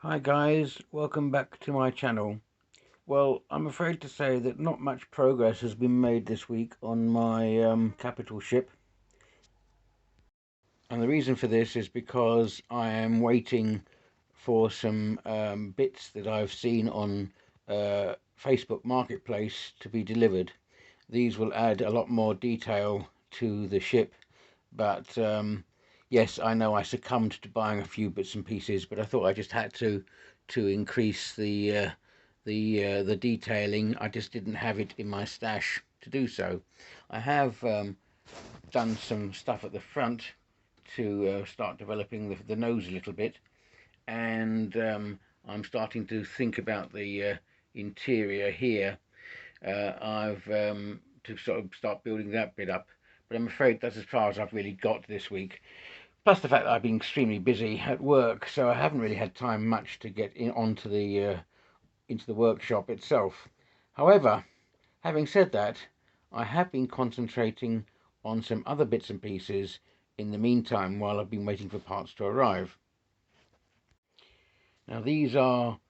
Hi guys, welcome back to my channel. Well, I'm afraid to say that not much progress has been made this week on my capital ship. And the reason for this is because I am waiting for some bits that I've seen on Facebook Marketplace to be delivered. These will add a lot more detail to the ship, but yes, I know I succumbed to buying a few bits and pieces, but I thought I just had to increase the detailing. I just didn't have it in my stash to do so. I have done some stuff at the front to start developing the nose a little bit, and I'm starting to think about the interior here. I've to sort of start building that bit up, but I'm afraid that's as far as I've really got this week. Plus the fact that I've been extremely busy at work, so I haven't really had time much to get onto the into the workshop itself. However, having said that, I have been concentrating on some other bits and pieces in the meantime while I've been waiting for parts to arrive. Now these are,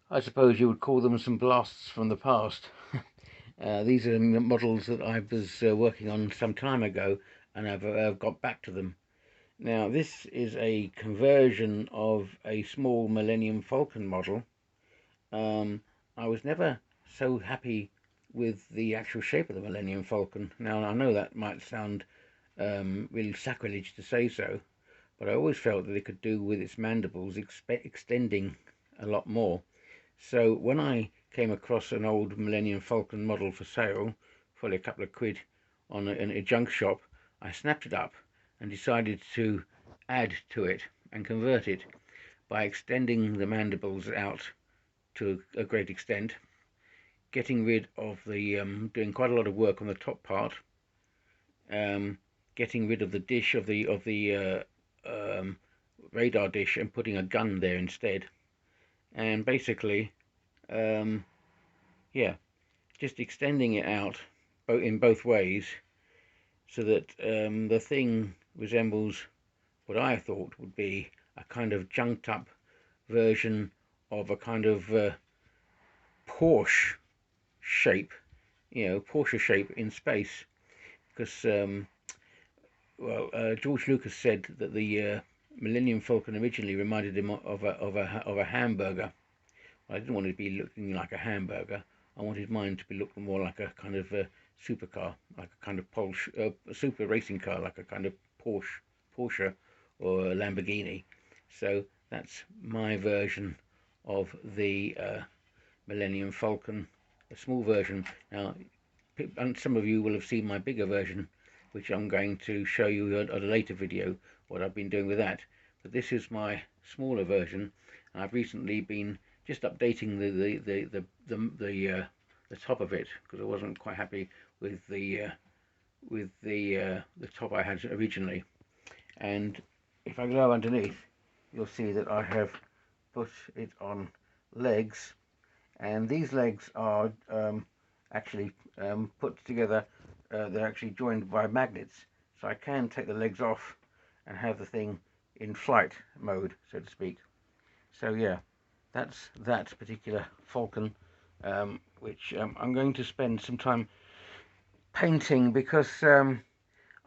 I suppose you would call them, some blasts from the past. These are models that I was working on some time ago, and I've got back to them. Now this is a conversion of a small Millennium Falcon model. I was never so happy with the actual shape of the Millennium Falcon. Now I know that might sound really sacrilege to say so, but I always felt that it could do with its mandibles extending a lot more. So when I came across an old Millennium Falcon model for sale, probably a couple of quid in a junk shop, I snapped it up and decided to add to it and convert it by extending the mandibles out to a great extent, getting rid of the doing quite a lot of work on the top part, getting rid of the dish of the radar dish and putting a gun there instead, and basically, yeah, just extending it out in both ways so that the thing resembles what I thought would be a kind of junked up version of a kind of Porsche shape, Porsche shape in space. Because, George Lucas said that the Millennium Falcon originally reminded him of a hamburger. I didn't want it to be looking like a hamburger. I wanted mine to be looking more like a kind of a supercar, like a kind of super racing car, like a kind of Porsche or a Lamborghini. So that's my version of the Millennium Falcon, a small version. Now, and some of you will have seen my bigger version, which I'm going to show you at a later video what I've been doing with that. But this is my smaller version, and I've recently been just updating the top of it because I wasn't quite happy with the top I had originally. And if I go underneath, you'll see that I have put it on legs, and these legs are actually put together. They're actually joined by magnets, so I can take the legs off and have the thing in flight mode, so to speak. So yeah, that's that particular Falcon, which I'm going to spend some time painting because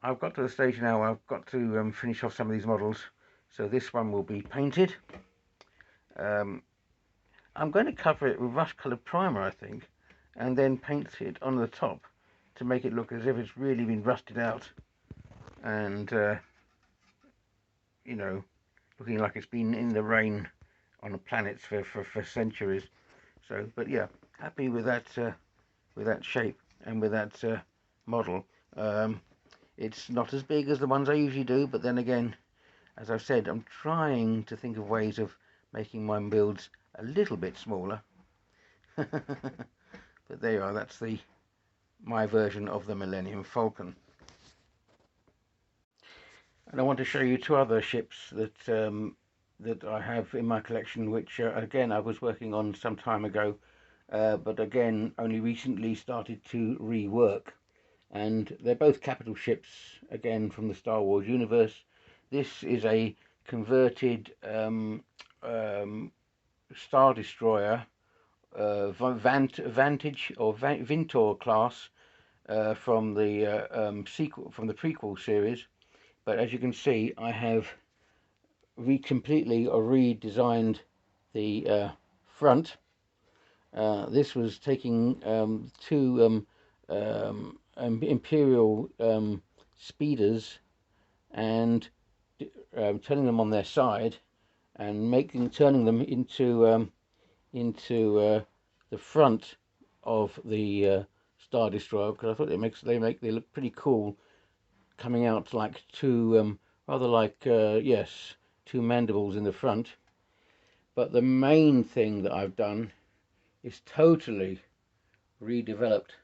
I've got to the stage now where I've got to finish off some of these models. So this one will be painted. Um, I'm going to cover it with rust coloured primer, I think, and then paint it on the top to make it look as if it's really been rusted out and, looking like it's been in the rain on the planets for centuries. So, but yeah, happy with that shape and with that model. It's not as big as the ones I usually do, but then again, as I've said, I'm trying to think of ways of making my builds a little bit smaller. But there you are, that's my version of the Millennium Falcon. And I want to show you two other ships that I have in my collection, which again I was working on some time ago, but again only recently started to rework. And they're both capital ships, again from the Star Wars universe. This is a converted Star Destroyer, Vant Advantage or Vintor class from the sequel, from the prequel series. But as you can see, I have completely redesigned the front. This was taking two Imperial speeders and turning them on their side and turning them into the front of the Star Destroyer, because I thought they look pretty cool, coming out like two rather like yes, two mandibles in the front. But the main thing that I've done is totally redeveloped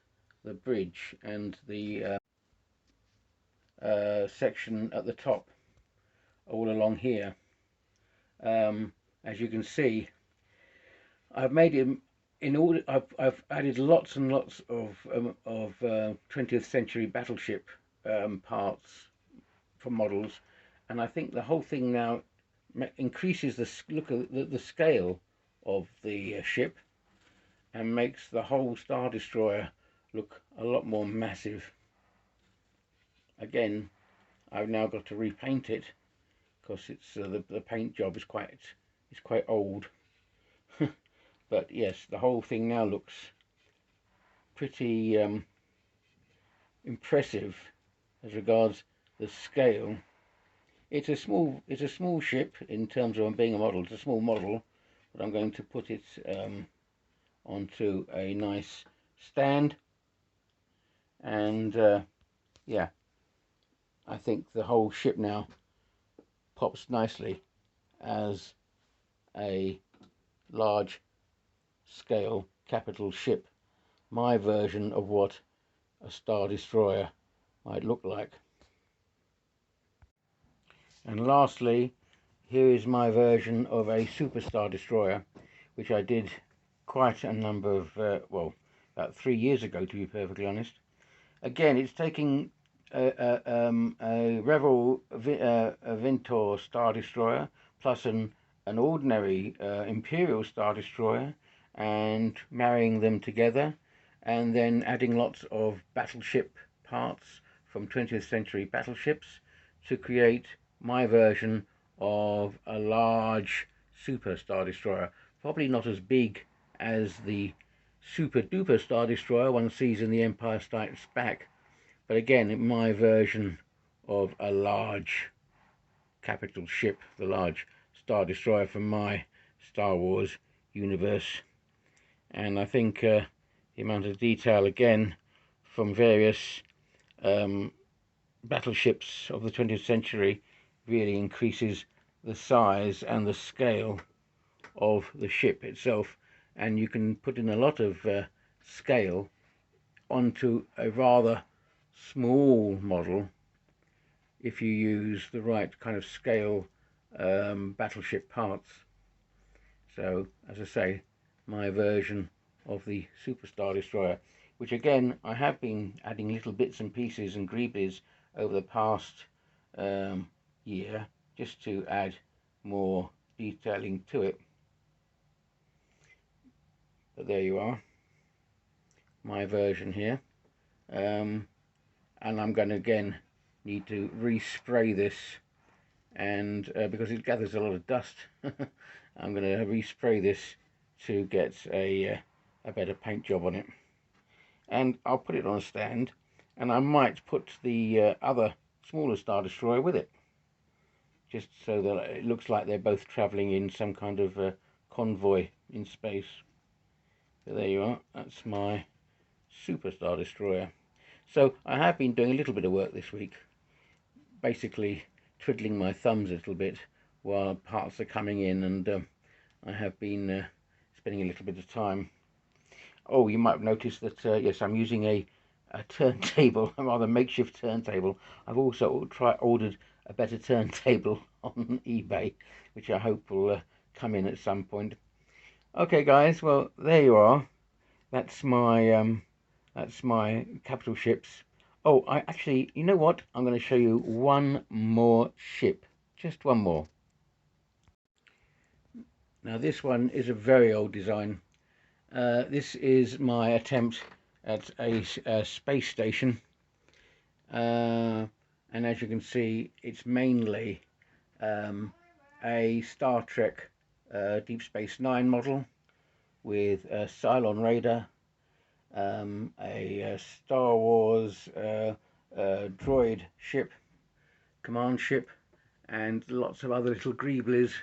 the bridge and the section at the top all along here. As you can see, I've made him in order. I've added lots and lots of 20th century battleship parts for models, and I think the whole thing now increases the scale of the ship and makes the whole Star Destroyer look a lot more massive. Again, I've now got to repaint it because it's the paint job is quite old. But yes, the whole thing now looks pretty impressive as regards the scale. It's a small ship in terms of being a model. It's a small model, but I'm going to put it onto a nice stand, and yeah, I think the whole ship now pops nicely as a large scale capital ship, my version of what a Star Destroyer might look like. And lastly, here is my version of a Super Star Destroyer, which I did quite a number of, well, about 3 years ago, to be perfectly honest. Again, it's taking a Revel Vintor Star Destroyer plus an ordinary Imperial Star Destroyer and marrying them together, and then adding lots of battleship parts from 20th century battleships to create my version of a large Super Star Destroyer. Probably not as big as the Super Duper Star Destroyer one sees in The Empire Strikes Back, but again, my version of a large capital ship, the large Star Destroyer from my Star Wars universe. And I think the amount of detail, again, from various battleships of the 20th century really increases the size and the scale of the ship itself. And you can put in a lot of scale onto a rather small model if you use the right kind of scale battleship parts. So, as I say, my version of the Super Star Destroyer, which again I have been adding little bits and pieces and greeblies over the past year, just to add more detailing to it. But there you are, my version here. And I'm going to again need to respray this, and because it gathers a lot of dust, I'm going to respray this to get a better paint job on it. And I'll put it on a stand, and I might put the other smaller Star Destroyer with it, just so that it looks like they're both travelling in some kind of convoy in space. So there you are, that's my Super Star Destroyer. So I have been doing a little bit of work this week, basically twiddling my thumbs a little bit while parts are coming in, and I have been spending a little bit of time. Oh, you might have noticed that yes, I'm using a turntable, a rather makeshift turntable. I've also ordered a better turntable on eBay, which I hope will come in at some point. Okay, guys, well there you are. That's my capital ships. Oh, I actually, you know what? I'm going to show you one more ship, just one more. Now this one is a very old design. This is my attempt at a space station, and as you can see, it's mainly a Star Trek Deep Space Nine model with a Cylon radar, a Star Wars droid ship, command ship, and lots of other little greeblies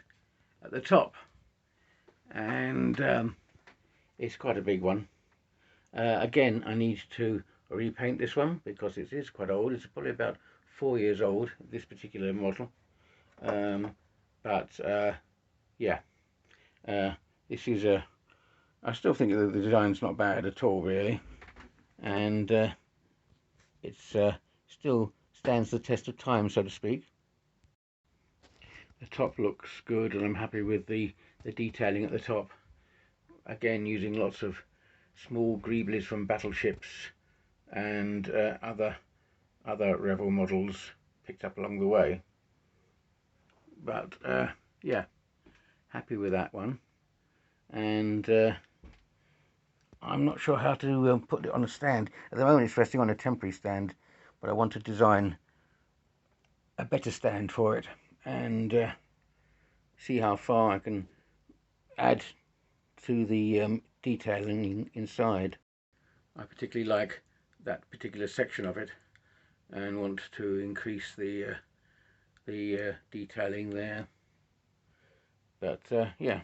at the top. And it's quite a big one. Again, I need to repaint this one because it is quite old. It's probably about 4 years old, this particular model. But yeah, this is a. I still think that the design's not bad at all, really, and it's still stands the test of time, so to speak. The top looks good, and I'm happy with the detailing at the top. Again, using lots of small greeblies from battleships and other Rebel models picked up along the way. But yeah, happy with that one. And I'm not sure how to put it on a stand. At the moment it's resting on a temporary stand, but I want to design a better stand for it and see how far I can add to the detailing inside. I particularly like that particular section of it and want to increase the detailing there. But yeah,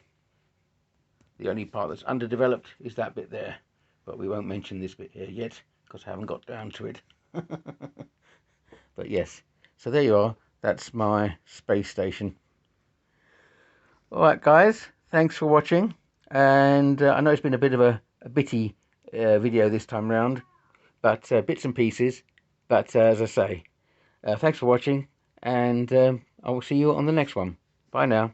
the only part that's underdeveloped is that bit there, but we won't mention this bit here yet because I haven't got down to it. But yes, so there you are. That's my space station. Alright guys, thanks for watching, and I know it's been a bit of a bitty video this time round, but bits and pieces, but as I say, thanks for watching, and I will see you on the next one. Bye now.